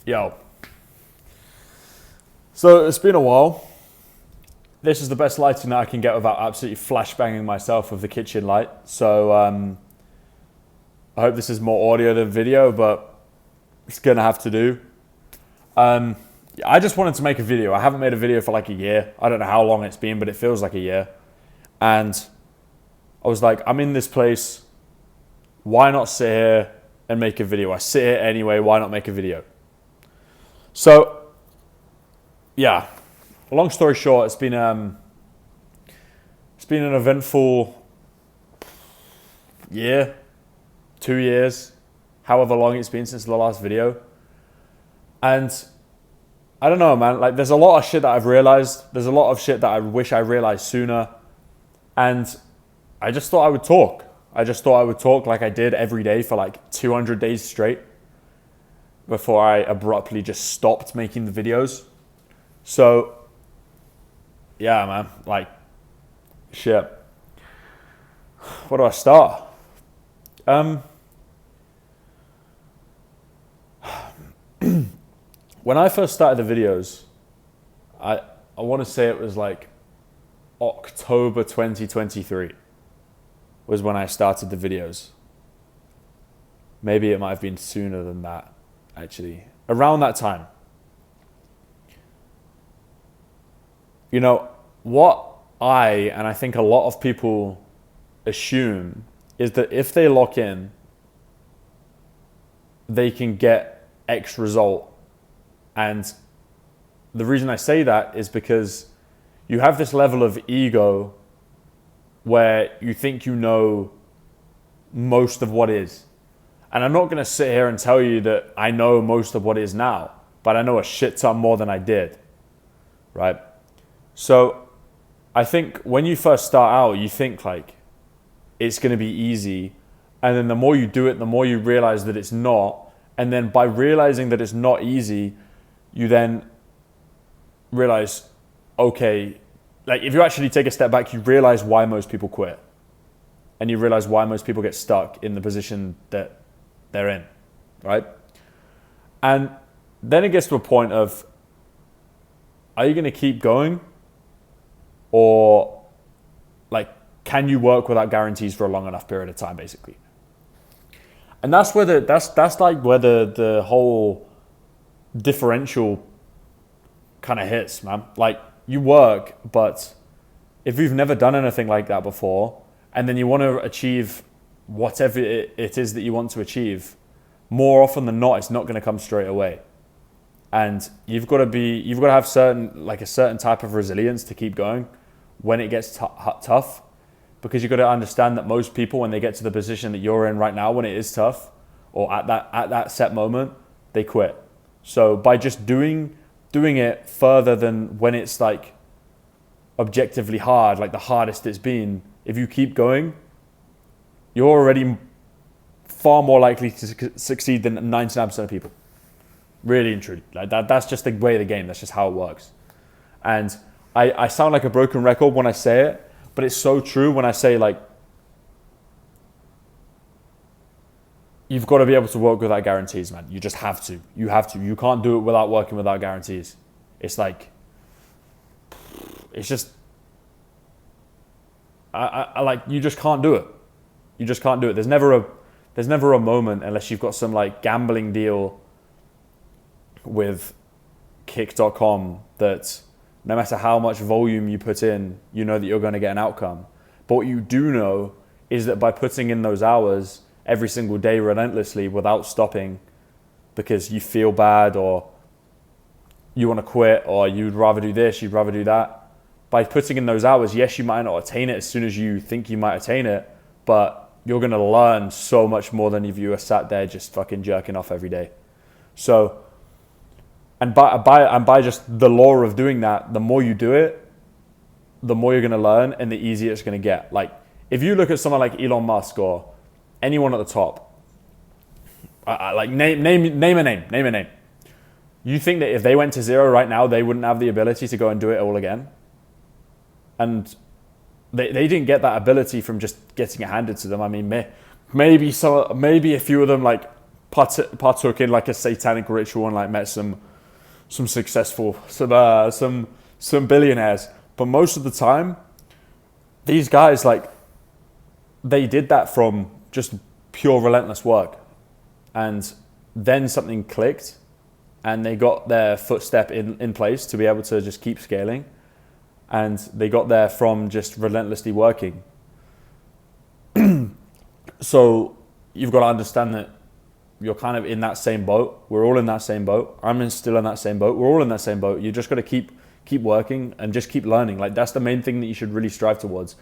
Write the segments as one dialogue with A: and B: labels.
A: Yo. So it's been a while. This is the best lighting that I can get without absolutely flashbanging myself with the kitchen light. So I hope this is more audio than video, but it's gonna have to do. I just wanted to make a video. I haven't made a video for like a year. I don't know how long it's been, but it feels like a year. And I was like, I'm in this place. Why not sit here and make a video? I sit here anyway. Why not make a video? So, yeah. Long story short, it's been an eventful year, 2 years, however long it's been since the last video. And I don't know, man. Like, there's a lot of shit that I've realized. There's a lot of shit that I wish I realized sooner. And I just thought I would talk. I just thought I would talk like I did every day for like 200 days straight before I abruptly just stopped making the videos. So, yeah, man. Like, shit. Where do I start? When I first started the videos, I want to say it was like October 2023 was when I started the videos. Maybe it might have been sooner than that, actually. Around that time. You know, what and I think a lot of people assume is that if they lock in, they can get X result. And the reason I say that is because you have this level of ego where you think you know most of what is. And I'm not going to sit here and tell you that I know most of what is now, but I know a shit ton more than I did, right? So I think when you first start out, you think like it's going to be easy. And then the more you do it, the more you realize that it's not. And then by realizing that it's not easy, you then realize, okay, like if you actually take a step back, you realize why most people quit. And you realize why most people get stuck in the position that they're in, right? And then it gets to a point of, are you going to keep going? Or like, can you work without guarantees for a long enough period of time, basically? And that's where that's like where the whole differential kind of hits, man. Like, you work, but if you've never done anything like that before, and then you want to achieve whatever it is that you want to achieve, more often than not, it's not going to come straight away. And you've got to have a certain type of resilience to keep going when it gets tough, because you've got to understand that most people, when they get to the position that you're in right now, when it is tough, or at that set moment, they quit. So by just doing it further than when it's like objectively hard, like the hardest it's been, if you keep going, you're already far more likely to succeed than 99% of people. Really and truly. Like that's just the way of the game. That's just how it works. And I sound like a broken record when I say it, but it's so true when I say, like, you've got to be able to work without guarantees, man. You just have to. You have to. You can't do it without working without guarantees. It's like, it's just, I like, you just can't do it. You just can't do it. There's never a moment, unless you've got some like gambling deal with kick.com, that no matter how much volume you put in, you know that you're going to get an outcome. But what you do know is that by putting in those hours every single day relentlessly without stopping because you feel bad or you want to quit or you'd rather do this, you'd rather do that, by putting in those hours, yes, you might not attain it as soon as you think you might attain it, but you're going to learn so much more than if you were sat there just fucking jerking off every day. So, and by just the law of doing that, the more you do it, the more you're going to learn and the easier it's going to get. Like, if you look at someone like Elon Musk or anyone at the top, like name a name. You think that if they went to zero right now, they wouldn't have the ability to go and do it all again? And they didn't get that ability from just getting it handed to them. I mean, maybe a few of them like partook in like a satanic ritual and like met some successful, some billionaires. But most of the time, these guys, like, they did that from just pure relentless work. And then something clicked and they got their footstep in place to be able to just keep scaling. And they got there from just relentlessly working. So you've got to understand that you're kind of in that same boat. We're all in that same boat. I'm still in that same boat. We're all in that same boat. You just got to keep working and just keep learning. Like, that's the main thing that you should really strive towards.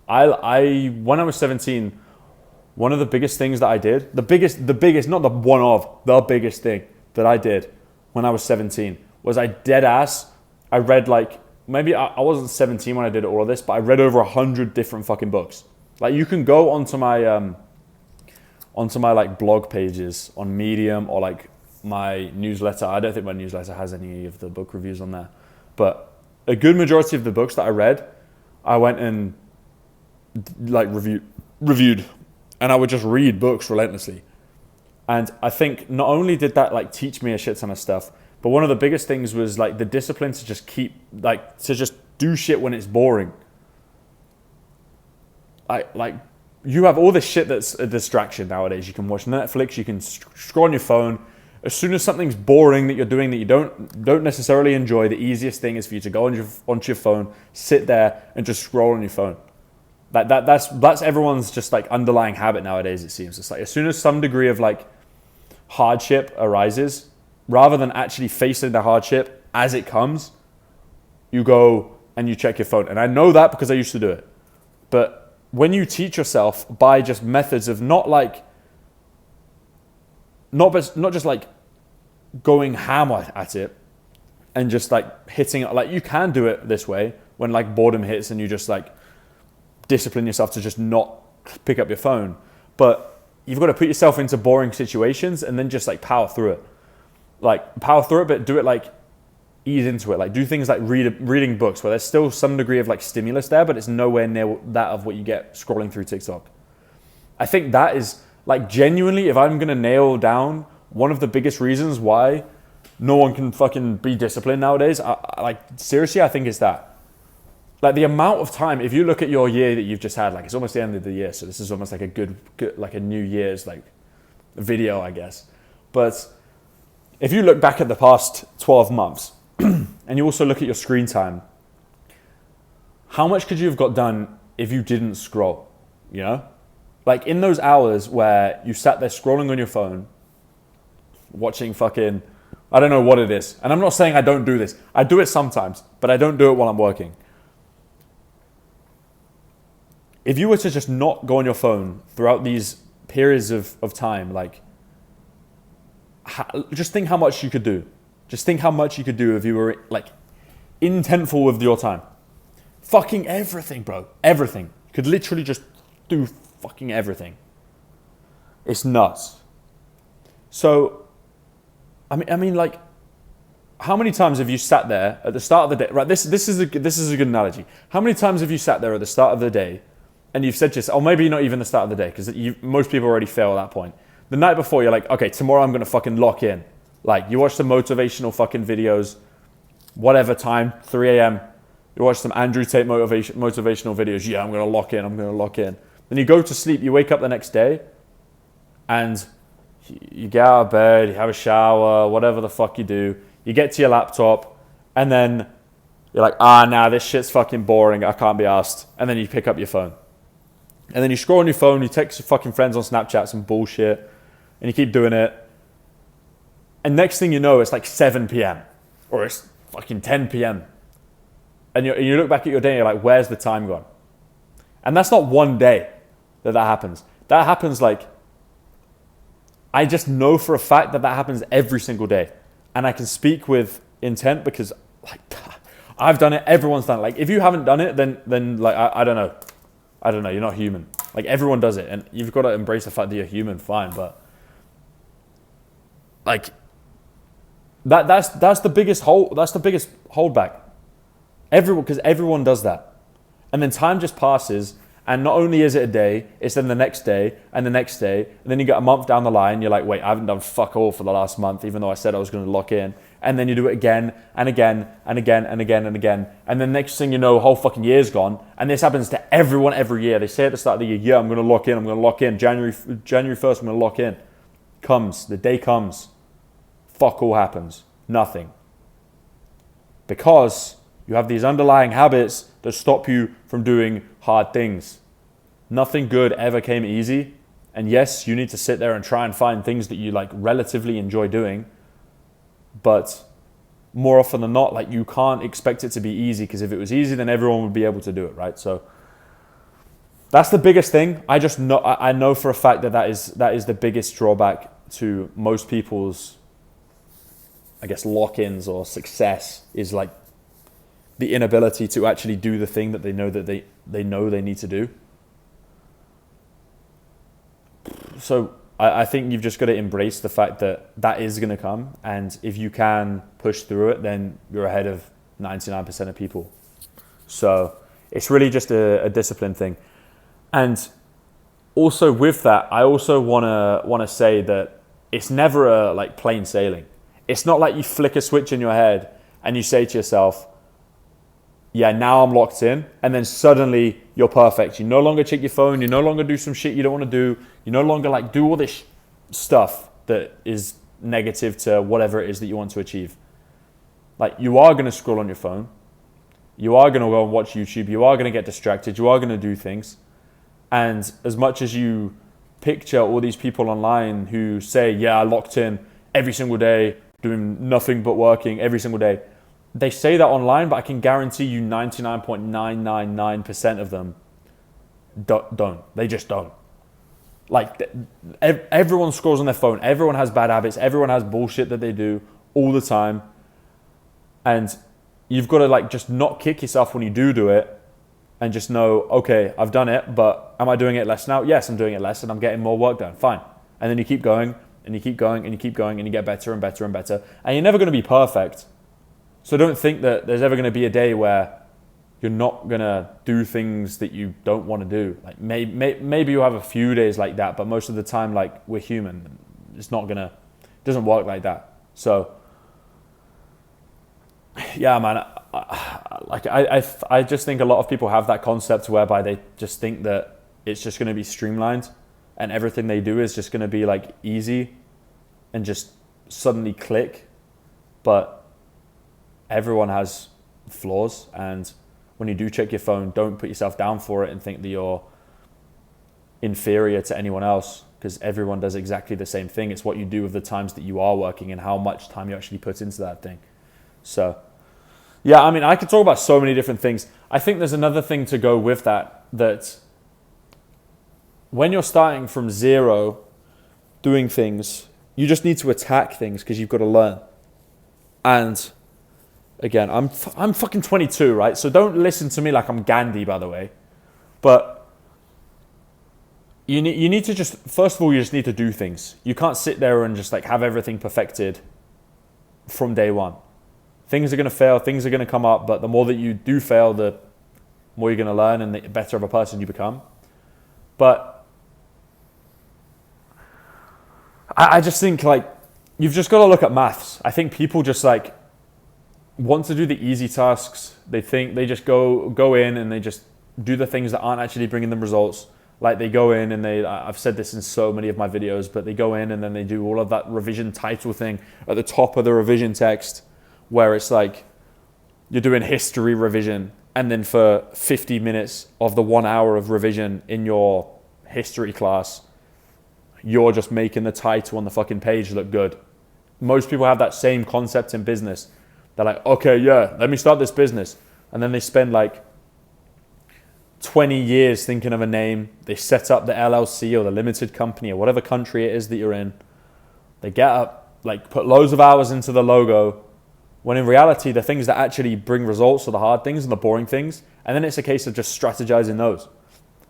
A: I when I was 17, one of the biggest things that I did, the biggest, not the one of, the biggest thing that I did when I was 17 was I read like, maybe I wasn't 17 when I did all of this, but I read over 100 different fucking books. Like, you can go onto my like blog pages on Medium or like my newsletter. I don't think my newsletter has any of the book reviews on there, but a good majority of the books that I read, I went and like reviewed, and I would just read books relentlessly. And I think not only did that like teach me a shit ton of stuff, but one of the biggest things was like the discipline to just to just do shit when it's boring. You have all this shit that's a distraction nowadays. You can watch Netflix, you can scroll on your phone. As soon as something's boring that you're doing that you don't necessarily enjoy, the easiest thing is for you to go onto your phone, sit there and just scroll on your phone. That's everyone's just like underlying habit nowadays, it seems. It's like as soon as some degree of like hardship arises, rather than actually facing the hardship as it comes, you go and you check your phone. And I know that because I used to do it. But when you teach yourself by just methods of not just like going ham at it and just like hitting it, like you can do it this way when like boredom hits and you just like discipline yourself to just not pick up your phone. But you've got to put yourself into boring situations and then just like power through it. Like power through it, but do it like ease into it. Like do things like reading books where there's still some degree of like stimulus there, but it's nowhere near that of what you get scrolling through TikTok. I think that is like genuinely, if I'm going to nail down one of the biggest reasons why no one can fucking be disciplined nowadays, seriously, I think it's that. Like the amount of time, if you look at your year that you've just had, like it's almost the end of the year. So this is almost like a good like a New Year's like video, I guess. But if you look back at the past 12 months and you also look at your screen time, how much could you have got done if you didn't scroll, you know? Like in those hours where you sat there scrolling on your phone, watching fucking, I don't know what it is. And I'm not saying I don't do this. I do it sometimes, but I don't do it while I'm working. If you were to just not go on your phone throughout these periods of time, like, just think how much you could do. Just think how much you could do if you were like intentful with your time. Fucking everything, bro. Everything. You could literally just do fucking everything. It's nuts. So, I mean, like, how many times have you sat there at the start of the day? Right, this is a good analogy. How many times have you sat there at the start of the day and you've said to yourself, or maybe not even the start of the day, because most people already fail at that point. The night before, you're like, okay, tomorrow I'm going to fucking lock in. Like, you watch some motivational fucking videos, whatever time, 3 a.m. You watch some Andrew Tate motivational videos. Yeah, I'm going to lock in. Then you go to sleep, you wake up the next day, and you get out of bed, you have a shower, whatever the fuck you do. You get to your laptop, and then you're like, this shit's fucking boring. I can't be arsed. And then you pick up your phone. And then you scroll on your phone, you text your fucking friends on Snapchat, some bullshit, and you keep doing it. And next thing you know, it's like 7 p.m. or it's fucking 10 p.m. And you look back at your day and you're like, where's the time gone? And that's not one day that happens. That happens like, I just know for a fact that happens every single day. And I can speak with intent because like, I've done it, everyone's done it. Like if you haven't done it, then like, I don't know. I don't know, you're not human. Like everyone does it and you've got to embrace the fact that you're human, fine, but like that's the biggest holdback. Because everyone does that. And then time just passes And not only is it a day, it's then the next day and the next day. And then you get a month down the line, you're like, wait, I haven't done fuck all for the last month, even though I said I was going to lock in. And then you do it again and again and again and again and again. And then next thing you know, a whole fucking year's gone. And this happens to everyone every year. They say at the start of the year, yeah, I'm going to lock in. I'm going to lock in. January 1st, I'm going to lock in. The day comes. Fuck all happens. Nothing. Because you have these underlying habits that stop you from doing hard things. Nothing good ever came easy. And yes, you need to sit there and try and find things that you like relatively enjoy doing. But more often than not, like you can't expect it to be easy, because if it was easy, then everyone would be able to do it, right? So that's the biggest thing. I know for a fact that is the biggest drawback to most people's, I guess, lock-ins or success, is like the inability to actually do the thing that they know they need to do. So I think you've just got to embrace the fact that is going to come. And if you can push through it, then you're ahead of 99% of people. So it's really just a discipline thing. And also with that, I also want to say that it's never a like plain sailing. It's not like you flick a switch in your head and you say to yourself, yeah, now I'm locked in, and then suddenly you're perfect. You no longer check your phone. You no longer do some shit you don't want to do. You no longer like do all this stuff that is negative to whatever it is that you want to achieve. Like, you are going to scroll on your phone. You are going to go and watch YouTube. You are going to get distracted. You are going to do things. And as much as you picture all these people online who say, yeah, I locked in every single day, doing nothing but working every single day. They say that online, but I can guarantee you 99.999% of them don't. They just don't. Like, everyone scrolls on their phone. Everyone has bad habits. Everyone has bullshit that they do all the time. And you've got to like just not kick yourself when you do it, and just know, okay, I've done it, but am I doing it less now? Yes, I'm doing it less, and I'm getting more work done. Fine. And then you keep going, and you keep going, and you keep going, and you get better and better and better. And you're never going to be perfect. So don't think that there's ever going to be a day where you're not going to do things that you don't want to do. Like maybe you have a few days like that, but most of the time, like, we're human. It doesn't work like that. So yeah, man, I just think a lot of people have that concept whereby they just think that it's just going to be streamlined and everything they do is just going to be like easy and just suddenly click. But everyone has flaws, and when you do check your phone, don't put yourself down for it and think that you're inferior to anyone else, because everyone does exactly the same thing. It's what you do with the times that you are working and how much time you actually put into that thing. So yeah, I mean, I could talk about so many different things. I think there's another thing to go with that when you're starting from zero doing things, you just need to attack things because you've got to learn. And again, I'm fucking 22, right? So don't listen to me like I'm Gandhi, by the way. But you need to just, first of all, you just need to do things. You can't sit there and just like have everything perfected from day one. Things are going to fail, things are going to come up, but the more that you do fail, the more you're going to learn and the better of a person you become. But I just think like, you've just got to look at maths. I think people just like want to do the easy tasks. They think they just go in and they just do the things that aren't actually bringing them results. Like they go in and I've said this in so many of my videos, but they go in and then they do all of that revision title thing at the top of the revision text, where it's like you're doing history revision, and then for 50 minutes of the 1 hour of revision in your history class, you're just making the title on the fucking page look good. Most people have that same concept in business. They're like, okay, yeah, let me start this business. And then they spend like 20 years thinking of a name. They set up the LLC or the limited company or whatever country it is that you're in. They get up, like put loads of hours into the logo, when in reality, the things that actually bring results are the hard things and the boring things. And then it's a case of just strategizing those.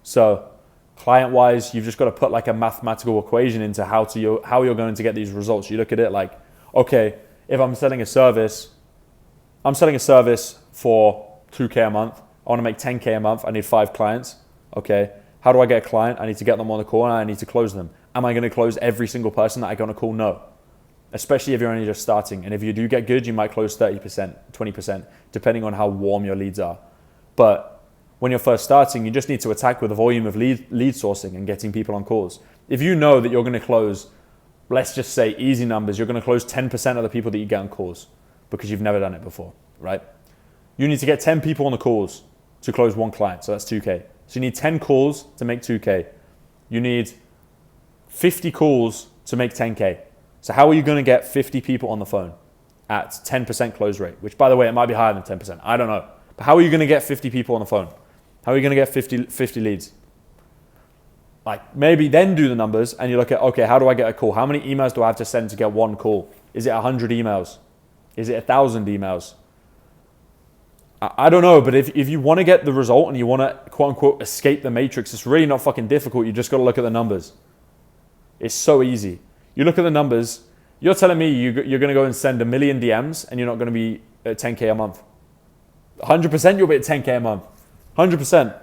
A: So client-wise, you've just got to put like a mathematical equation into how you're going to get these results. You look at it like, okay, if I'm selling a service for 2K a month. I want to make 10K a month. I need 5 clients. Okay, how do I get a client? I need to get them on the call and I need to close them. Am I going to close every single person that I get on a call? No. Especially if you're only just starting. And if you do get good, you might close 30%, 20%, depending on how warm your leads are. But when you're first starting, you just need to attack with a volume of lead sourcing and getting people on calls. If you know that you're going to close, let's just say easy numbers, you're going to close 10% of the people that you get on calls because you've never done it before, right? You need to get 10 people on the calls to close one client. So that's 2K. So you need 10 calls to make 2K. You need 50 calls to make 10K. So how are you going to get 50 people on the phone at 10% close rate? Which, by the way, it might be higher than 10%. I don't know. But how are you going to get 50 people on the phone? How are you going to get 50 leads? Like, maybe then do the numbers and you look at, okay, how do I get a call? How many emails do I have to send to get one call? Is it 100 emails? Is it 1,000 emails? I don't know, but if you want to get the result and you want to, quote unquote, escape the matrix, it's really not fucking difficult. You just got to look at the numbers. It's so easy. You look at the numbers, you're telling me you're going to go and send 1 million DMs and you're not going to be at 10K a month. 100% you'll be at 10K a month. 100%.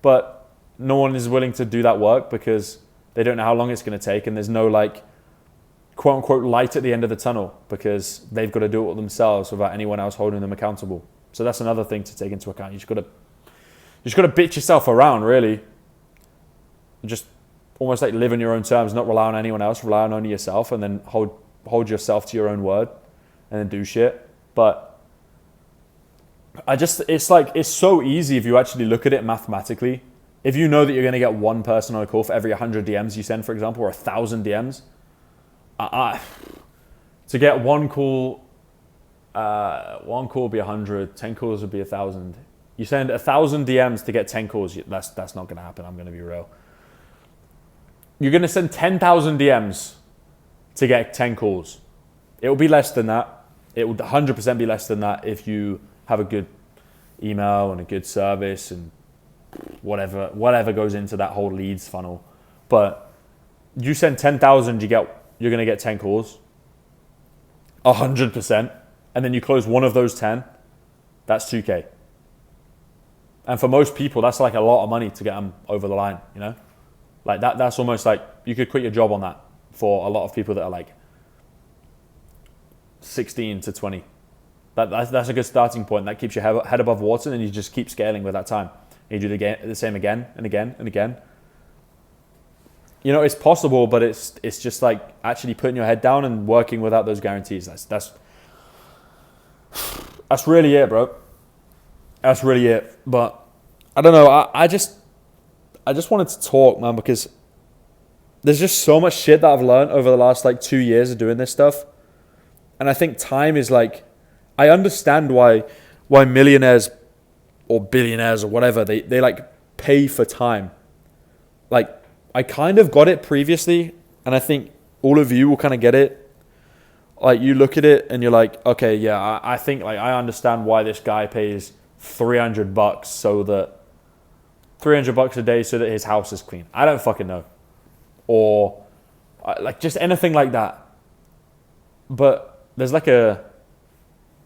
A: But no one is willing to do that work because they don't know how long it's going to take and there's no like, quote unquote, light at the end of the tunnel because they've got to do it all themselves without anyone else holding them accountable. So that's another thing to take into account. You just got to bitch yourself around, really. Just almost like live on your own terms, not rely on anyone else, rely on only yourself, and then hold yourself to your own word, and then do shit. But it's so easy if you actually look at it mathematically. If you know that you're going to get one person on a call for every 100 DMs you send, for example, or 1,000 DMs, to get one call would be 100, 10 calls would be 1,000. You send 1,000 DMs to get 10 calls, that's not going to happen, I'm going to be real. You're going to send 10,000 DMs to get 10 calls. It will be less than that. It will 100% be less than that if you have a good email and a good service and whatever goes into that whole leads funnel. But you send 10,000, you're going to get 10 calls. 100%. And then you close one of those 10, that's 2K. And for most people, that's like a lot of money to get them over the line, you know? Like that's almost like you could quit your job on that for a lot of people that are like 16 to 20. That's a good starting point. That keeps your head above water and you just keep scaling with that time. And you do the same again and again and again. You know, it's possible, but it's just like actually putting your head down and working without those guarantees. That's really it, bro. That's really it. But I don't know. I just wanted to talk, man, because there's just so much shit that I've learned over the last like 2 years of doing this stuff. And I think time is like, I understand why millionaires or billionaires or whatever, they like pay for time. Like I kind of got it previously, and I think all of you will kind of get it. Like you look at it and you're like, okay, yeah, I think like I understand why this guy pays $300 so that $300 a day so that his house is clean. I don't fucking know. Or like just anything like that. But there's like a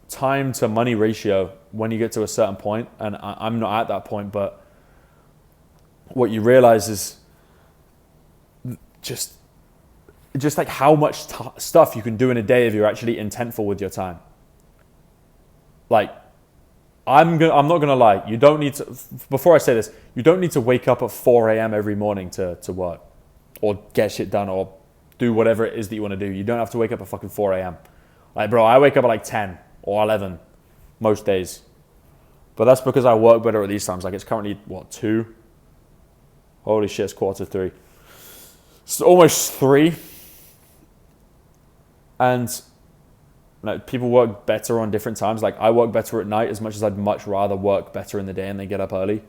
A: time to money ratio when you get to a certain point, and I'm not at that point, but what you realize is just like how much stuff you can do in a day if you're actually intentful with your time. Like I'm not gonna lie. You don't need to. Before I say this, you don't need to wake up at 4 a.m. every morning to work, or get shit done, or do whatever it is that you want to do. You don't have to wake up at fucking 4 a.m. Like, bro, I wake up at like 10 or 11 most days, but that's because I work better at these times. Like it's currently 2. Holy shit, it's 2:45. It's almost 3, and like people work better on different times. Like I work better at night as much as I'd much rather work better in the day and then get up early.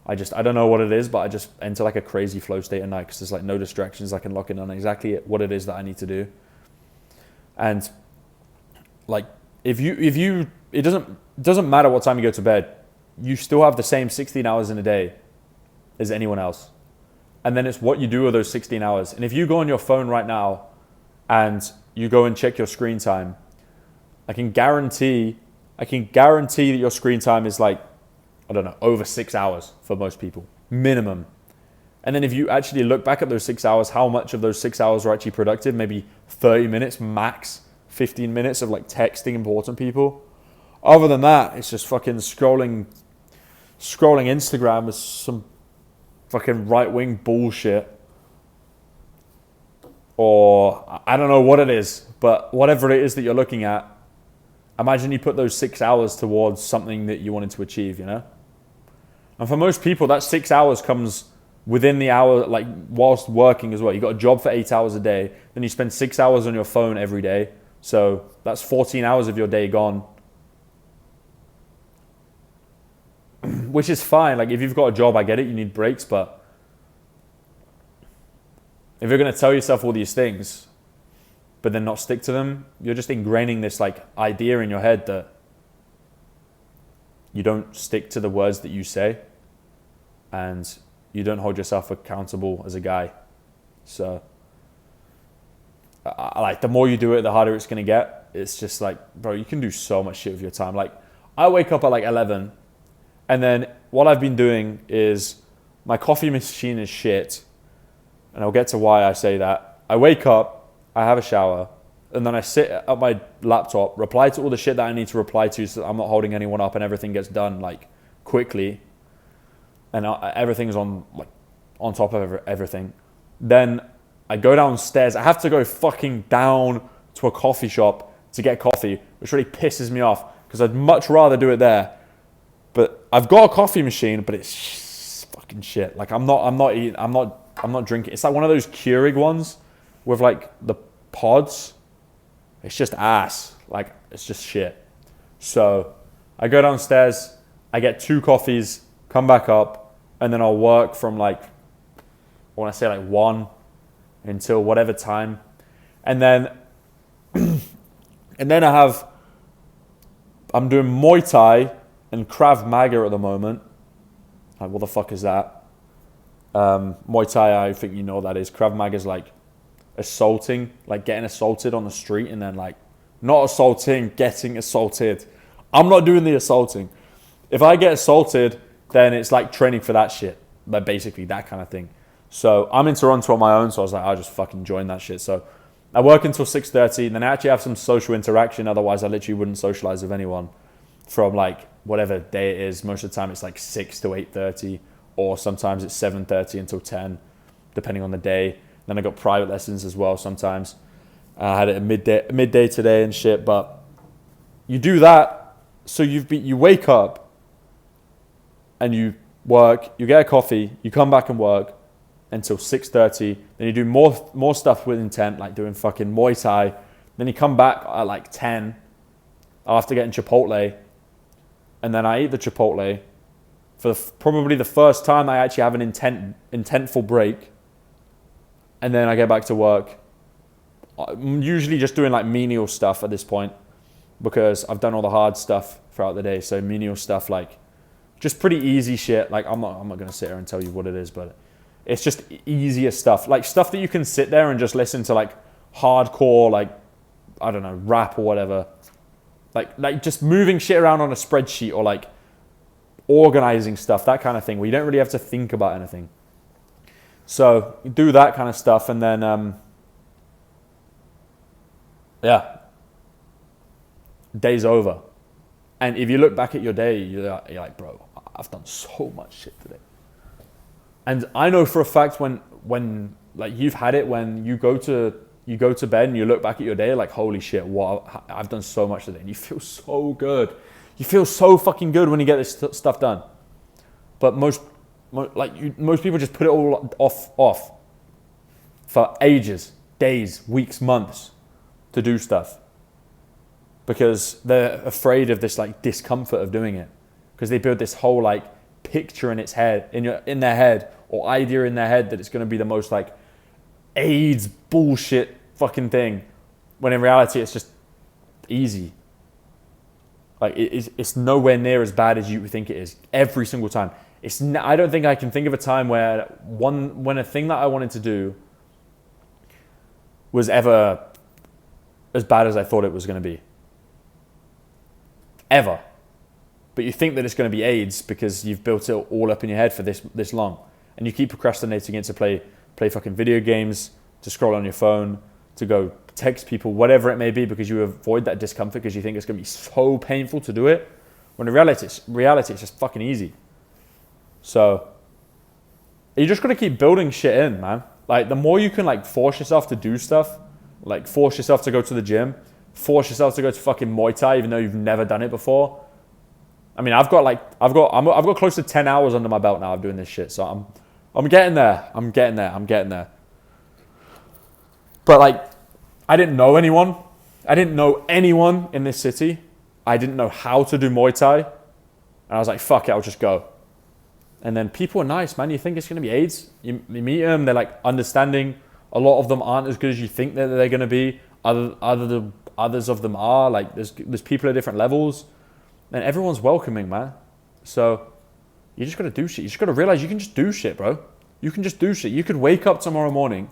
A: I don't know what it is, but I just enter like a crazy flow state at night because there's like no distractions. I can lock in on exactly what it is that I need to do. And like if you it doesn't matter what time you go to bed, you still have the same 16 hours in a day as anyone else. And then it's what you do with those 16 hours. And if you go on your phone right now and you go and check your screen time, I can guarantee that your screen time is like, I don't know, over 6 hours for most people. minimum. And then if you actually look back at those 6 hours, how much of those 6 hours are actually productive? Maybe 30 minutes max, 15 minutes of like texting important people. Other than that, it's just fucking scrolling Instagram with some fucking right-wing bullshit. Or I don't know what it is, but whatever it is that you're looking at, imagine you put those 6 hours towards something that you wanted to achieve, you know? And for most people, that 6 hours comes within the hour, like whilst working as well. You got a job for 8 hours a day, then you spend 6 hours on your phone every day. So that's 14 hours of your day gone. Which is fine. Like if you've got a job, I get it, you need breaks, but if you're going to tell yourself all these things, but then not stick to them, you're just ingraining this like idea in your head that you don't stick to the words that you say and you don't hold yourself accountable as a guy. So like the more you do it, the harder it's going to get. It's just like, bro, you can do so much shit with your time. Like I wake up at like 11 and then what I've been doing is my coffee machine is shit. And I'll get to why I say that. I wake up, I have a shower, and then I sit at my laptop, reply to all the shit that I need to reply to so that I'm not holding anyone up and everything gets done like quickly. And everything's on top of everything. Then I go downstairs. I have to go fucking down to a coffee shop to get coffee, which really pisses me off because I'd much rather do it there. But I've got a coffee machine, but it's fucking shit. Like I'm not drinking. It's like one of those Keurig ones with like the pods. It's just ass. Like it's just shit. So I go downstairs, I get 2 coffees, come back up, and then I'll work from like, I want to say like 1 until whatever time. And then, I'm doing Muay Thai and Krav Maga at the moment. Like what the fuck is that? Muay Thai, I think you know what that is. Krav Maga is like assaulting, like getting assaulted on the street and then like not assaulting, getting assaulted. I'm not doing the assaulting. If I get assaulted, then it's like training for that shit. Like basically that kind of thing. So I'm in Toronto on my own, so I was like, I'll just fucking join that shit. So I work until 6:30, and then I actually have some social interaction. Otherwise, I literally wouldn't socialize with anyone from like whatever day it is. Most of the time, it's like 6 to 8:30, or sometimes it's 7:30 until 10, depending on the day. Then I got private lessons as well sometimes. I had it at midday today and shit. But you do that, so you wake up and you work, you get a coffee, you come back and work until 6:30. Then you do more stuff with intent, like doing fucking Muay Thai. Then you come back at like 10 after getting Chipotle, and then I eat the Chipotle for probably the first time I actually have an intentful break. And then I get back to work. I'm usually just doing like menial stuff at this point because I've done all the hard stuff throughout the day. So menial stuff, like just pretty easy shit. Like I'm not going to sit here and tell you what it is, but it's just easier stuff. Like stuff that you can sit there and just listen to, like hardcore, like, I don't know, rap or whatever. Like just moving shit around on a spreadsheet or like organizing stuff, that kind of thing, where you don't really have to think about anything. So you do that kind of stuff, and then day's over. And if you look back at your day, you're like, bro, I've done so much shit today. And I know for a fact when like you've had it, when you go to bed and you look back at your day, like, holy shit, what I've done so much today, and you feel so good. You feel so fucking good when you get this stuff done. But most people just put it all off for ages, days, weeks, months to do stuff because they're afraid of this like discomfort of doing it, because they build this whole like picture in their head or idea in their head that it's going to be the most like AIDS bullshit fucking thing, when in reality it's just easy. Like it's nowhere near as bad as you think it is every single time. I don't think I can think of a time where when a thing that I wanted to do was ever as bad as I thought it was going to be. Ever. but you think that it's going to be AIDS because you've built it all up in your head for this long, and you keep procrastinating it to play fucking video games, to scroll on your phone, to go text people, whatever it may be, because you avoid that discomfort because you think it's going to be so painful to do it, when in reality it's just fucking easy. So you just got to keep building shit in, man. Like, the more you can like force yourself to do stuff, like force yourself to go to the gym, force yourself to go to fucking Muay Thai even though you've never done it before. I mean, I've got close to 10 hours under my belt now of doing this shit, so I'm getting there. I'm getting there. But like, I didn't know anyone. I didn't know anyone in this city. I didn't know how to do Muay Thai. And I was like, fuck it, I'll just go. And then people are nice, man. You think it's going to be AIDS. You meet them, they're like understanding. A lot of them aren't as good as you think that they're going to be. Others of them are. Like, there's people at different levels. And everyone's welcoming, man. So you just got to do shit. You just got to realize you can just do shit, bro. You can just do shit. You could wake up tomorrow morning,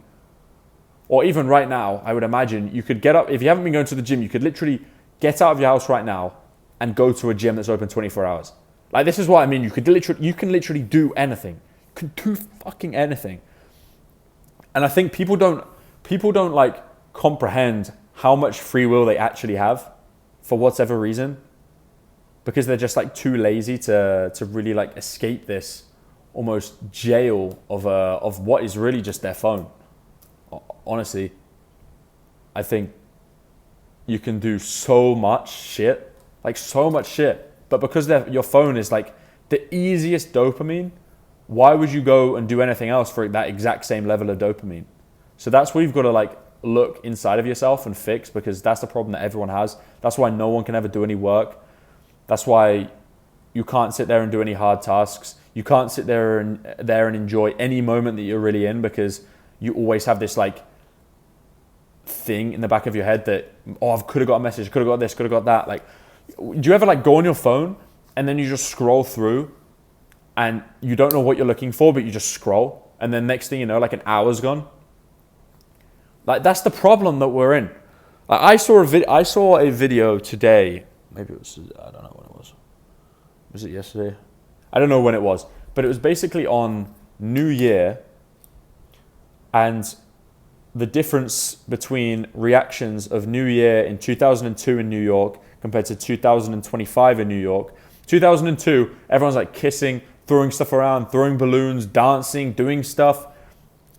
A: or even right now, I would imagine, you could get up. If you haven't been going to the gym, you could literally get out of your house right now and go to a gym that's open 24 hours. Like, this is what I mean. You can literally do anything. You can do fucking anything. And I think people don't like comprehend how much free will they actually have for whatever reason, because they're just like too lazy to really like escape this almost jail of what is really just their phone. Honestly, I think you can do so much shit, but because your phone is like the easiest dopamine, why would you go and do anything else for that exact same level of dopamine? So that's where you've got to like look inside of yourself and fix, because that's the problem that everyone has. That's why no one can ever do any work. That's why you can't sit there and do any hard tasks. You can't sit there and enjoy any moment that you're really in, because you always have this like thing in the back of your head that, oh, I could have got a message, could have got this, could have got that. Like, do you ever like go on your phone and then you just scroll through and you don't know what you're looking for, but you just scroll, and then next thing you know, like an hour's gone? Like, that's the problem that we're in. Like, I saw a video today. Maybe it was, I don't know when it was. Was it yesterday? I don't know when it was, but it was basically on New Year, and the difference between reactions of New Year in 2002 in New York compared to 2025 in New York. 2002, everyone's like kissing, throwing stuff around, throwing balloons, dancing, doing stuff,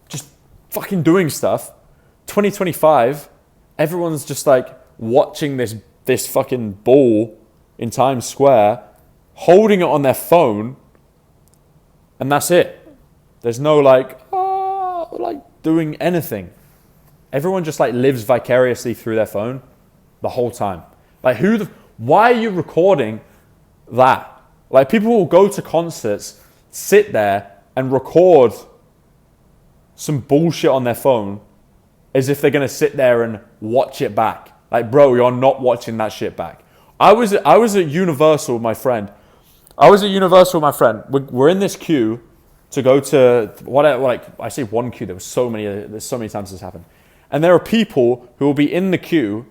A: just fucking doing stuff. 2025, everyone's just like watching this fucking ball in Times Square, holding it on their phone, and that's it. There's no like doing anything. Everyone just like lives vicariously through their phone the whole time. Like, why are you recording that? Like, people will go to concerts, sit there and record some bullshit on their phone as if they're going to sit there and watch it back. Like, bro, you're not watching that shit back. I was at Universal with my friend. We're in this queue to go to I say one queue. There's so many times this happened. And there are people who will be in the queue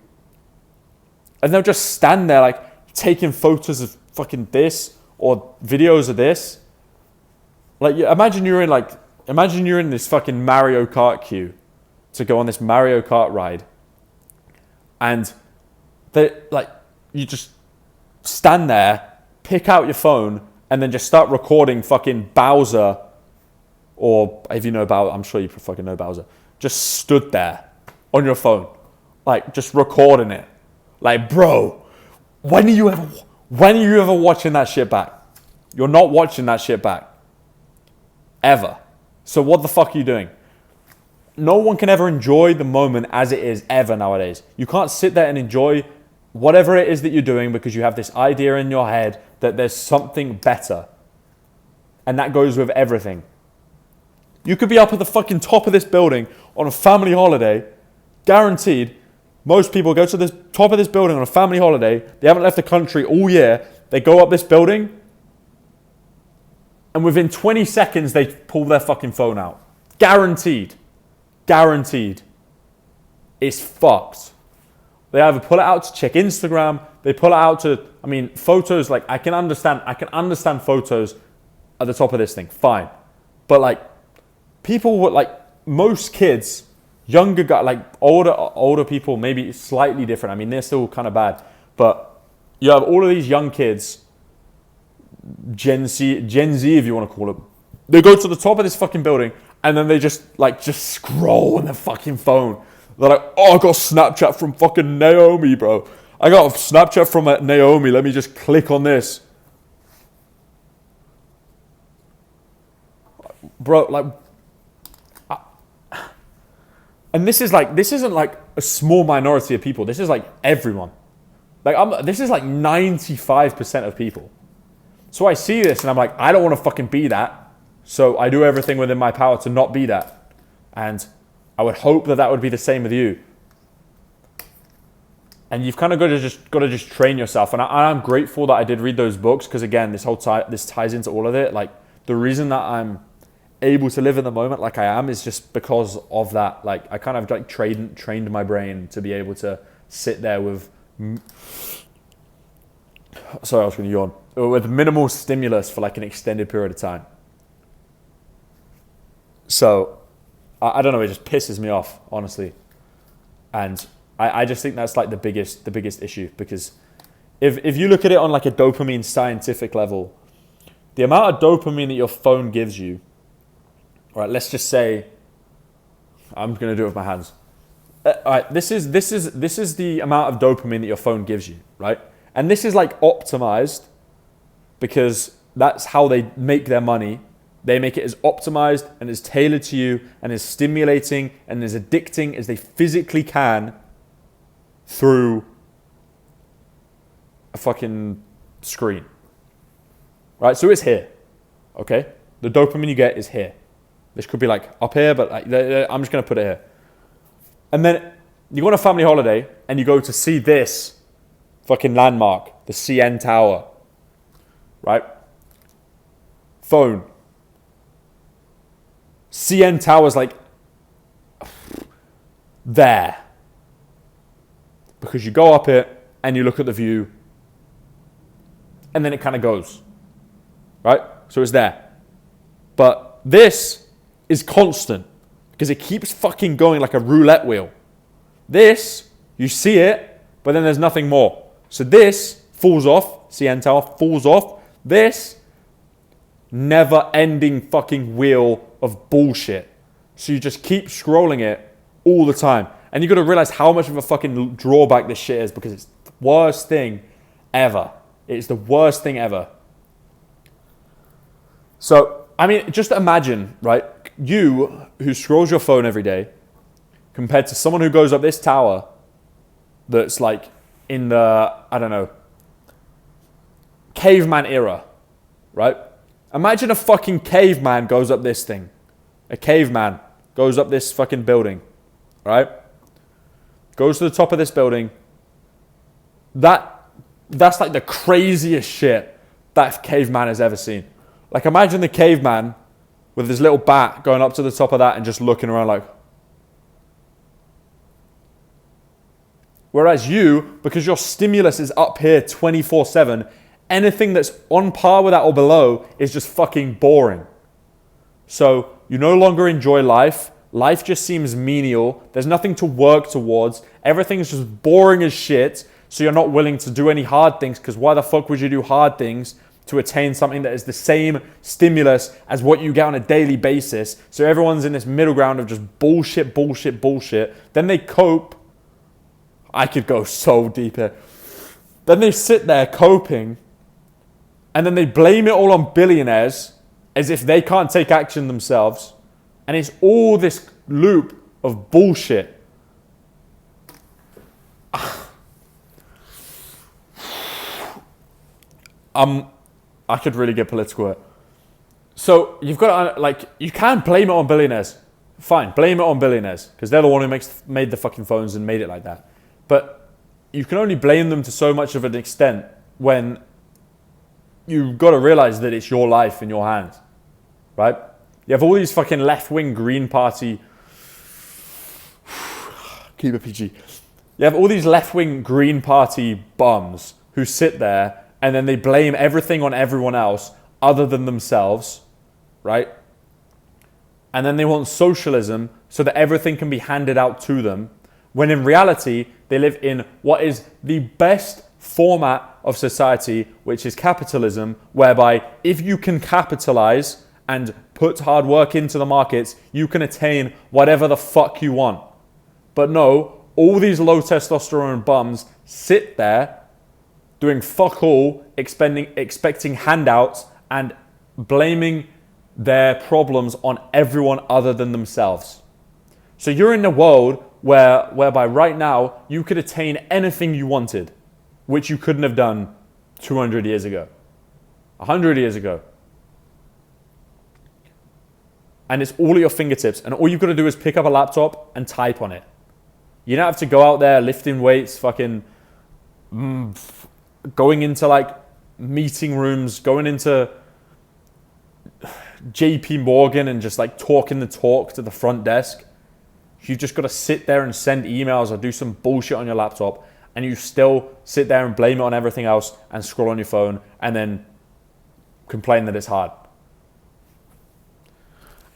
A: and they'll just stand there like taking photos of fucking this or videos of this. Like, imagine you're in this fucking Mario Kart queue to go on this Mario Kart ride, and you just stand there, pick out your phone, and then just start recording fucking Bowser, or if you know Bowser, I'm sure you fucking know Bowser, just stood there on your phone, like just recording it. Like, bro, when are you ever watching that shit back? You're not watching that shit back. Ever. So what the fuck are you doing? No one can ever enjoy the moment as it is ever nowadays. You can't sit there and enjoy whatever it is that you're doing because you have this idea in your head that there's something better. And that goes with everything. You could be up at the fucking top of this building on a family holiday, guaranteed. Most people go to the top of this building on a family holiday. They haven't left the country all year. They go up this building, and within 20 seconds, they pull their fucking phone out. Guaranteed. It's fucked. They either pull it out to check Instagram, they pull it out to, I mean, photos, like I can understand photos at the top of this thing, fine. But like people would like, most kids, younger guys, like older people, maybe slightly different. I mean, they're still kind of bad, but you have all of these young kids, Gen Z, if you want to call it. They go to the top of this fucking building and then they just scroll on their fucking phone. They're like, oh, I got Snapchat from fucking Naomi, bro. I got a Snapchat from Naomi. Let me just click on this. Bro, like, and this isn't like a small minority of people. This is like everyone. This is like 95% of people. So I see this and I'm like, I don't want to fucking be that. So I do everything within my power to not be that. And I would hope that would be the same with you. And you've kind of got to just train yourself. And I'm grateful that I did read those books because again, this ties into all of it. Like the reason that I'm able to live in the moment like I am is just because of that. Like I kind of like trained my brain to be able to sit there with. Sorry, I was going to yawn. With minimal stimulus for like an extended period of time. So I don't know, it just pisses me off, honestly. And I just think that's like the biggest issue, because if you look at it on like a dopamine scientific level, the amount of dopamine that your phone gives you, all right, let's just say, I'm going to do it with my hands. All right, this is the amount of dopamine that your phone gives you, right? And this is like optimized because that's how they make their money. They make it as optimized and as tailored to you and as stimulating and as addicting as they physically can through a fucking screen. Right? So it's here. Okay? The dopamine you get is here. This could be like up here, but like, I'm just going to put it here. And then you go on a family holiday and you go to see this fucking landmark, the CN Tower. Right? Phone. CN Tower's like there. Because you go up it and you look at the view and then it kind of goes. Right? So it's there. But this is constant because it keeps fucking going like a roulette wheel. This, you see it, but then there's nothing more. So this falls off, CN Tower falls off. This never-ending fucking wheel of bullshit. So you just keep scrolling it all the time. And you got to realize how much of a fucking drawback this shit is, because it's the worst thing ever. It's the worst thing ever. So, I mean, just imagine, right? You who scrolls your phone every day compared to someone who goes up this tower that's like in the, I don't know, caveman era, right? Imagine a fucking caveman goes up this thing. A caveman goes up this fucking building, right? Goes to the top of this building. That's like the craziest shit that caveman has ever seen. Like imagine the caveman with his little bat going up to the top of that and just looking around like. Whereas you, because your stimulus is up here 24/7, anything that's on par with that or below is just fucking boring. So you no longer enjoy life. Life just seems menial. There's nothing to work towards. Everything's just boring as shit. So you're not willing to do any hard things, because why the fuck would you do hard things to attain something that is the same stimulus as what you get on a daily basis? So everyone's in this middle ground of just bullshit. Then they cope. I could go so deep here. Then they sit there coping, and then they blame it all on billionaires as if they can't take action themselves. And it's all this loop of bullshit. I could really get political here. So you've got to, like, you can blame it on billionaires. Fine, blame it on billionaires, because they're the one who made the fucking phones and made it like that. But you can only blame them to so much of an extent when you've got to realize that it's your life in your hands, right? You have all these fucking left-wing Green Party, keep it PG, You have all these left-wing Green Party bums who sit there and then they blame everything on everyone else other than themselves, right? And then they want socialism so that everything can be handed out to them, when in reality, they live in what is the best format of society, which is capitalism, whereby if you can capitalize and put hard work into the markets, you can attain whatever the fuck you want. But no, all these low testosterone bums sit there doing fuck all, expecting handouts and blaming their problems on everyone other than themselves. So you're in a world whereby right now you could attain anything you wanted, which you couldn't have done 200 years ago, 100 years ago. And it's all at your fingertips, and all you've got to do is pick up a laptop and type on it. You don't have to go out there lifting weights, fucking going into like meeting rooms, going into JP Morgan and just like talking the talk to the front desk. You've just got to sit there and send emails or do some bullshit on your laptop, and you still sit there and blame it on everything else and scroll on your phone and then complain that it's hard.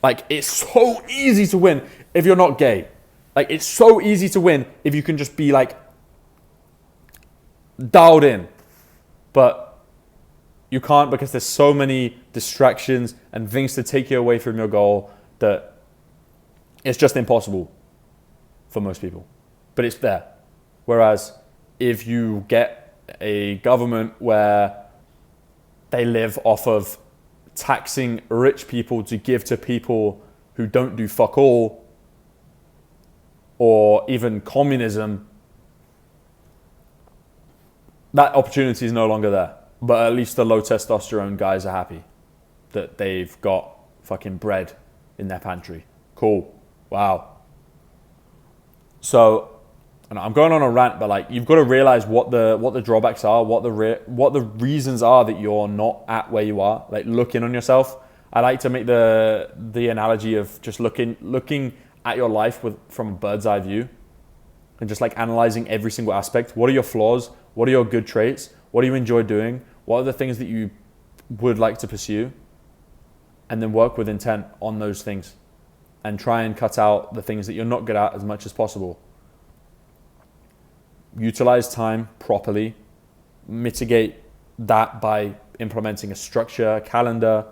A: Like, it's so easy to win if you're not gay. Like, it's so easy to win if you can just be like dialed in. But you can't, because there's so many distractions and things to take you away from your goal that it's just impossible for most people. But it's there. Whereas if you get a government where they live off of taxing rich people to give to people who don't do fuck all, or even communism, that opportunity is no longer there. But at least the low testosterone guys are happy that they've got fucking bread in their pantry. Cool. Wow. So, and I'm going on a rant, but like, you've got to realize what the drawbacks are, what the reasons are that you're not at where you are. Like, look in on yourself. I like to make the analogy of just looking at your life from a bird's eye view, and just like analyzing every single aspect. What are your flaws? What are your good traits? What do you enjoy doing? What are the things that you would like to pursue? And then work with intent on those things, and try and cut out the things that you're not good at as much as possible. Utilize time properly, mitigate that by implementing a structure, a calendar,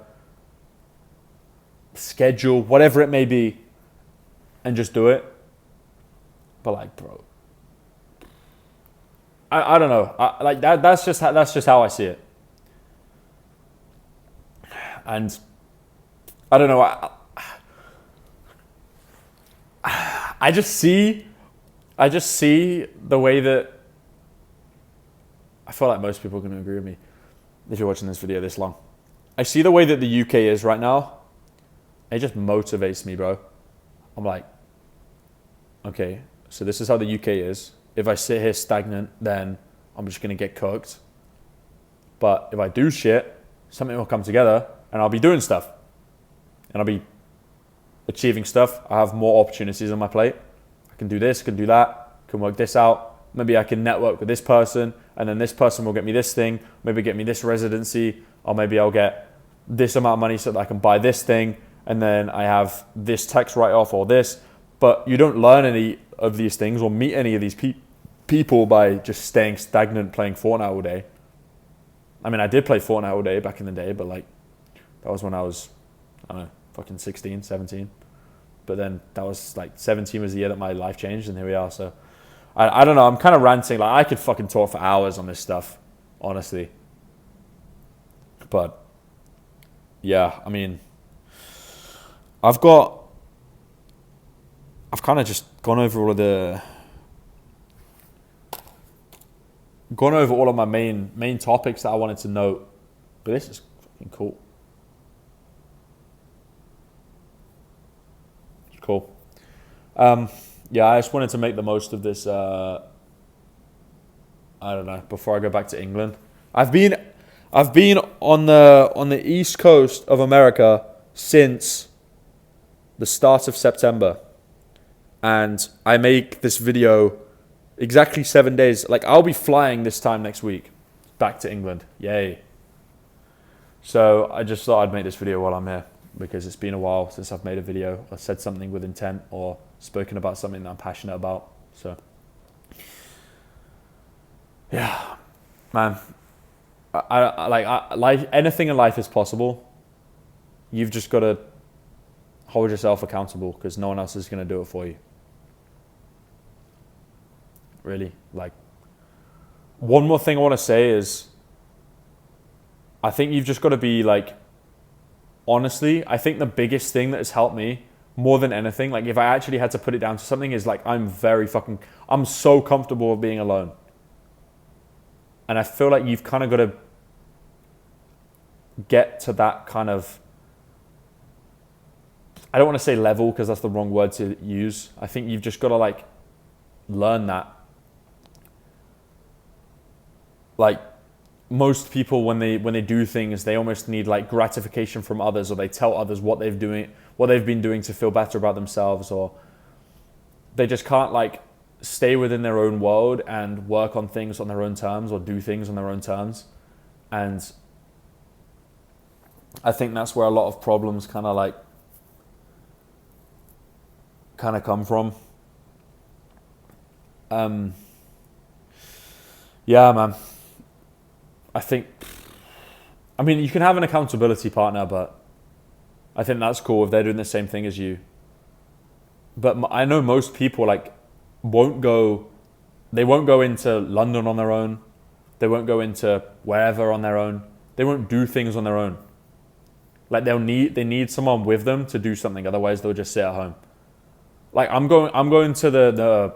A: schedule, whatever it may be, and just do it. But like, bro, I don't know. Like that's just how I see it. And I don't know. I just see the way that I feel like most people are going to agree with me if you're watching this video this long. I see the way that the UK is right now. It just motivates me, bro. I'm like, okay, so this is how the UK is. If I sit here stagnant, then I'm just going to get cooked. But if I do shit, something will come together and I'll be doing stuff. And I'll be achieving stuff. I have more opportunities on my plate. I can do this, can do that, can work this out. Maybe I can network with this person, and then this person will get me this thing, maybe get me this residency, or maybe I'll get this amount of money so that I can buy this thing, and then I have this tax write-off or this. But you don't learn any of these things or meet any of these people by just staying stagnant playing Fortnite all day. I mean, I did play Fortnite all day back in the day, but like, that was when I was, I don't know, fucking 16, 17. But then that was like 17 was the year that my life changed, and here we are. So I don't know. I'm kind of ranting. Like, I could fucking talk for hours on this stuff, honestly. But yeah, I mean, I've kind of just gone over all of my main topics that I wanted to note. But this is fucking cool. Cool. Yeah, I just wanted to make the most of this. I don't know. Before I go back to England, I've been on the East Coast of America since the start of September, and I make this video Exactly 7 days. Like, I'll be flying this time next week back to England. Yay. So I just thought I'd make this video while I'm here, because it's been a while since I've made a video or said something with intent or spoken about something that I'm passionate about. So yeah, man, I like anything in life is possible. You've just got to hold yourself accountable, because no one else is going to do it for you. Really. Like, one more thing I want to say is, I think you've just got to be like, honestly, I think the biggest thing that has helped me more than anything, like if I actually had to put it down to something, is like, I'm so comfortable with being alone. And I feel like you've kind of got to get to that kind of, I don't want to say level, because that's the wrong word to use. I think you've just got to like learn that. Like, most people, when they do things, they almost need like gratification from others, or they tell others what they've been doing to feel better about themselves, or they just can't like stay within their own world and work on things on their own terms, or do things on their own terms. And I think that's where a lot of problems kind of come from. Yeah, man. I mean, you can have an accountability partner, but I think that's cool if they're doing the same thing as you. But I know most people like won't go into London on their own. They won't go into wherever on their own. They won't do things on their own. Like, they need someone with them to do something. Otherwise, they'll just sit at home. Like, I'm going to the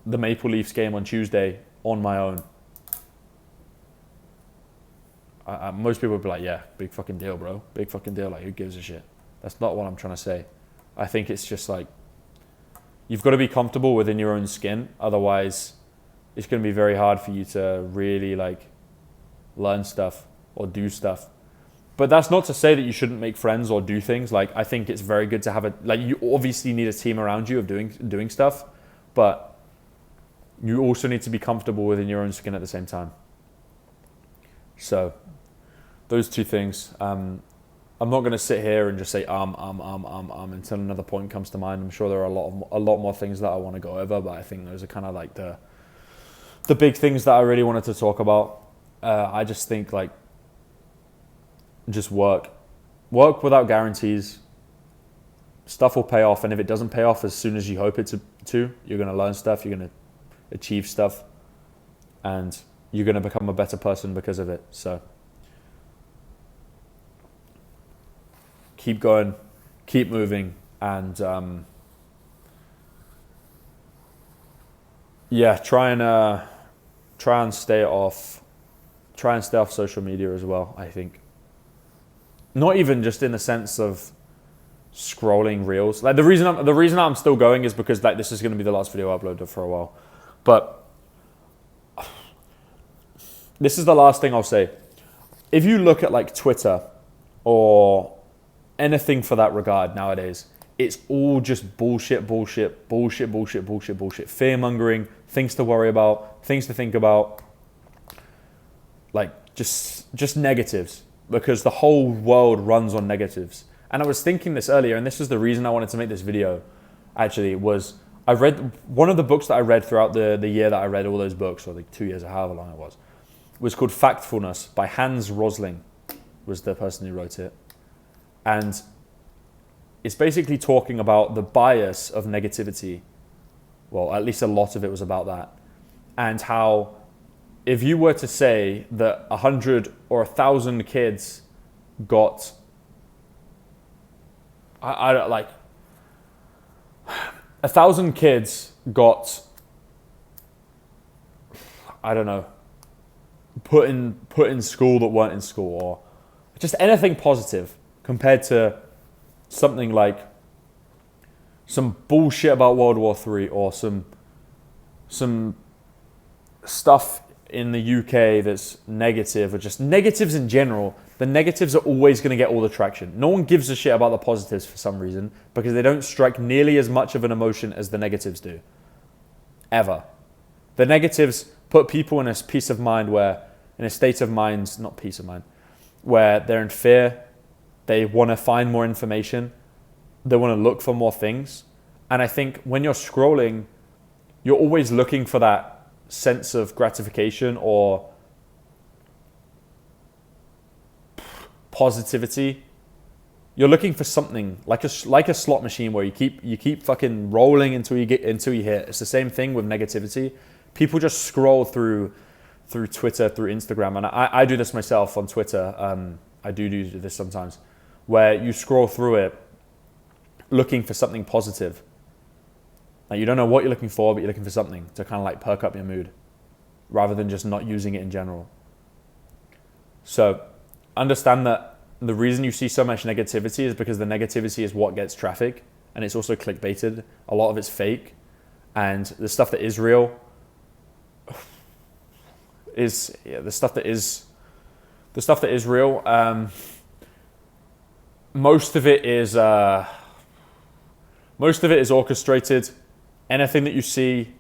A: Maple Leafs game on Tuesday on my own. Most people would be like, yeah, big fucking deal, bro. Big fucking deal. Like, who gives a shit? That's not what I'm trying to say. I think it's just like, you've got to be comfortable within your own skin. Otherwise, it's going to be very hard for you to really like learn stuff or do stuff. But that's not to say that you shouldn't make friends or do things. Like, I think it's very good to have you obviously need a team around you of doing stuff, but you also need to be comfortable within your own skin at the same time. So those two things. I'm not going to sit here and just say until another point comes to mind. I'm sure there are a lot more things that I want to go over, but I think those are kind of like the big things that I really wanted to talk about. I just think like, just work without guarantees. Stuff will pay off, and if it doesn't pay off as soon as you hope it to, you're going to learn stuff, you're going to achieve stuff, and you're going to become a better person because of it. So keep going, keep moving, and try and stay off social media as well. I think, not even just in the sense of scrolling reels. Like, the reason I'm still going is because like, this is going to be the last video I uploaded for a while, but this is the last thing I'll say. If you look at like Twitter or anything for that regard nowadays, it's all just bullshit, fear mongering, things to worry about, things to think about, like just negatives, because the whole world runs on negatives. And I was thinking this earlier, and this is the reason I wanted to make this video, actually, was I read one of the books that I read throughout the year that I read all those books, or like 2 years or however long it was called Factfulness by Hans Rosling, was the person who wrote it. And it's basically talking about the bias of negativity. Well, at least a lot of it was about that. And how if you were to say that 100 or 1,000 kids got, I don't like, 1,000 kids got, I don't know, put in school that weren't in school, or just anything positive, compared to something like some bullshit about World War III, or some stuff in the UK that's negative, or just negatives in general. The negatives are always going to get all the traction. No one gives a shit about the positives for some reason, because they don't strike nearly as much of an emotion as the negatives do. Ever. The negatives put people in a peace of mind in a state of mind, not peace of mind, where they're in fear. They want to find more information. They want to look for more things. And I think when you're scrolling, you're always looking for that sense of gratification or positivity. You're looking for something like a slot machine where you keep fucking rolling until you hit. It's the same thing with negativity. People just scroll through Twitter, through Instagram, and I do this myself on Twitter. I do this sometimes, where you scroll through it looking for something positive. Like, you don't know what you're looking for, but you're looking for something to kind of like perk up your mood, rather than just not using it in general. So understand that the reason you see so much negativity is because the negativity is what gets traffic, and it's also clickbaited. A lot of it's fake, and the stuff that is real is the stuff that is real. Most of it is orchestrated. Anything that you see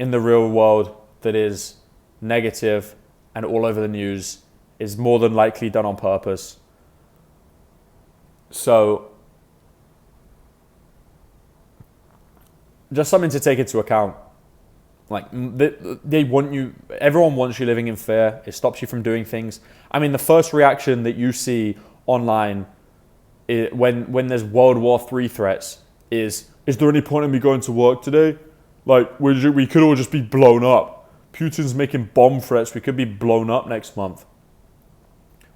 A: in the real world that is negative and all over the news is more than likely done on purpose. So just something to take into account. Like, they want you, everyone wants you living in fear. It stops you from doing things. I mean, the first reaction that you see online when there's World War III threats is there any point in me going to work today? Like, we could all just be blown up. Putin's making bomb threats. We could be blown up next month.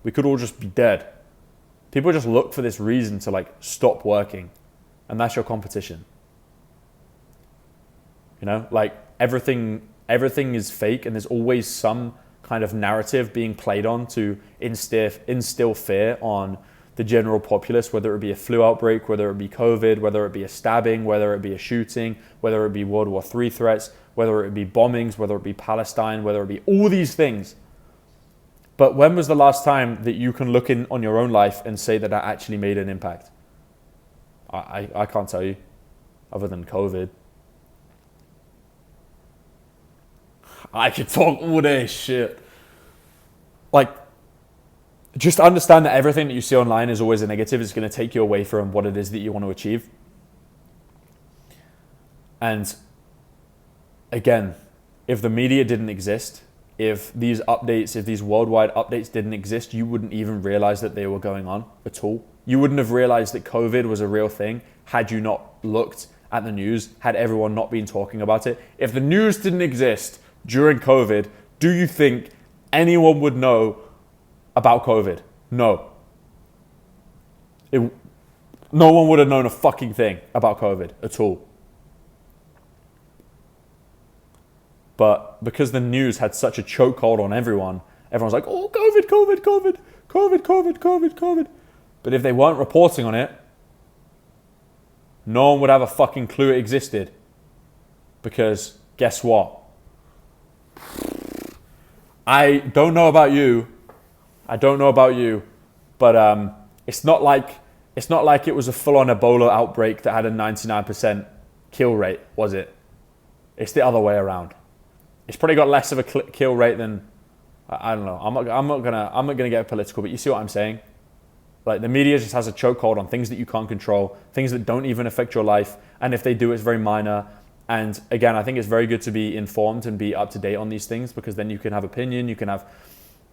A: We could all just be dead. People just look for this reason to like stop working, and that's your competition. You know, like everything is fake, and there's always some kind of narrative being played on to instill fear on the general populace, whether it be a flu outbreak, whether it be COVID, whether it be a stabbing, whether it be a shooting, whether it be World War III threats, whether it be bombings, whether it be Palestine, whether it be all these things. But when was the last time that you can look in on your own life and say that actually made an impact? I can't tell you, other than COVID. I could talk all day shit. Like, just understand that everything that you see online is always a negative. It's going to take you away from what it is that you want to achieve. And again, if the media didn't exist, if these worldwide updates didn't exist, you wouldn't even realize that they were going on at all. You wouldn't have realized that COVID was a real thing had you not looked at the news, had everyone not been talking about it. If the news didn't exist during COVID, do you think anyone would know about COVID? No. No one would have known a fucking thing about COVID at all. But because the news had such a chokehold on everyone, everyone's like, oh, COVID, COVID, COVID, COVID, COVID, COVID, COVID. But if they weren't reporting on it, no one would have a fucking clue it existed. Because guess what? I don't know about you, but it's not like it was a full-on Ebola outbreak that had a 99% kill rate, was it? It's the other way around. It's probably got less of a kill rate than, I don't know. I'm not gonna get political, but you see what I'm saying? Like, the media just has a chokehold on things that you can't control, things that don't even affect your life, and if they do, it's very minor. And again, I think it's very good to be informed and be up to date on these things, because then you can have opinion, you can have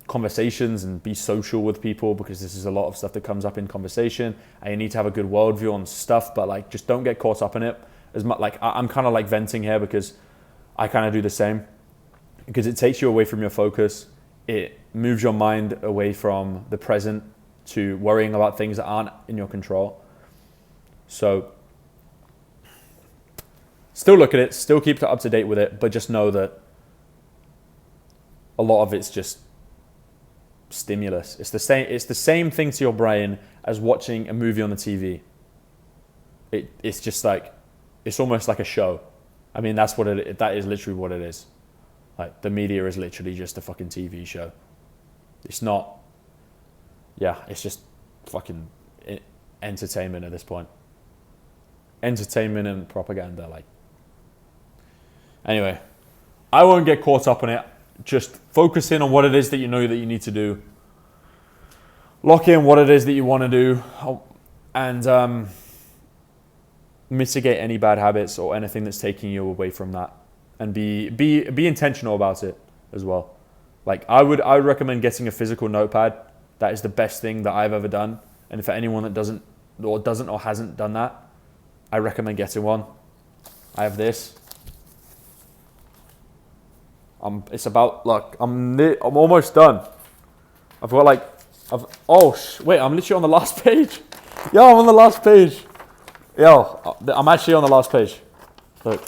A: conversations and be social with people, because this is a lot of stuff that comes up in conversation, and you need to have a good worldview on stuff, but like, just don't get caught up in it as much. Like, I'm kind of like venting here because I kind of do the same, because it takes you away from your focus. It moves your mind away from the present to worrying about things that aren't in your control. So still look at it, still keep up to date with it, but just know that a lot of it's just stimulus. It's the same thing to your brain as watching a movie on the TV. It's just like, it's almost like a show. I mean, that is literally what it is. Like, the media is literally just a fucking TV show. It's not, it's just fucking entertainment at this point. Entertainment and propaganda, like. Anyway, I won't get caught up on it. Just focus in on what it is that you know that you need to do. Lock in what it is that you want to do, and mitigate any bad habits or anything that's taking you away from that. And be intentional about it as well. Like I would recommend getting a physical notepad. That is the best thing that I've ever done. And for anyone that doesn't or hasn't done that, I recommend getting one. I have this. It's about like I'm almost done. I've got like wait, I'm literally on the last page. Yo, I'm on the last page. Yo, I'm actually on the last page. Look,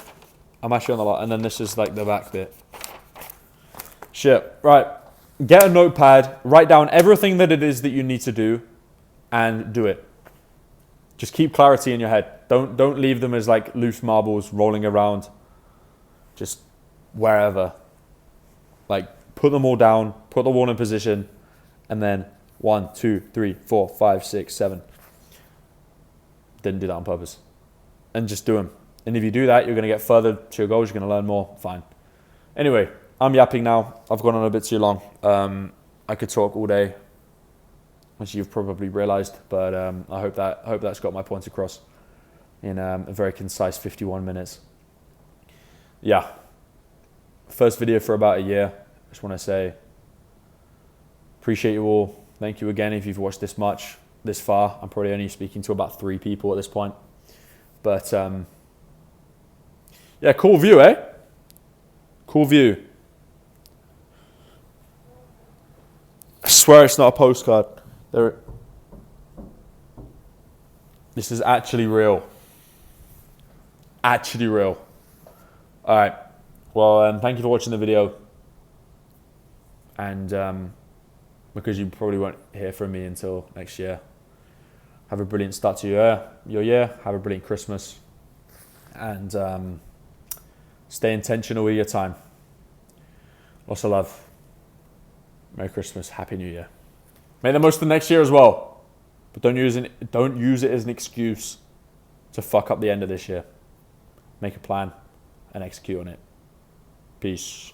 A: I'm actually on the last, and then this is like the back bit. Shit, right. Get a notepad, write down everything that it is that you need to do, and do it. Just keep clarity in your head. Don't leave them as like loose marbles rolling around just wherever. Like put them all down, put them all in position, and then 1, 2, 3, 4, 5, 6, 7. Didn't do that on purpose. And just do them. And if you do that, you're going to get further to your goals. You're going to learn more. Fine. Anyway, I'm yapping now. I've gone on a bit too long. I could talk all day, as you've probably realized, but I hope that's got my point across in a very concise 51 minutes. Yeah. First video for about a year. Just want to say, appreciate you all. Thank you again if you've watched this far. I'm probably only speaking to about 3 people at this point. But yeah, cool view, eh? Cool view. I swear it's not a postcard. This is actually real. Actually real. All right. Well, thank you for watching the video. And because you probably won't hear from me until next year, have a brilliant start to your year. Have a brilliant Christmas. And stay intentional with your time. Lots of love. Merry Christmas. Happy New Year. Make the most of the next year as well. But don't use it as an excuse to fuck up the end of this year. Make a plan and execute on it. Peace.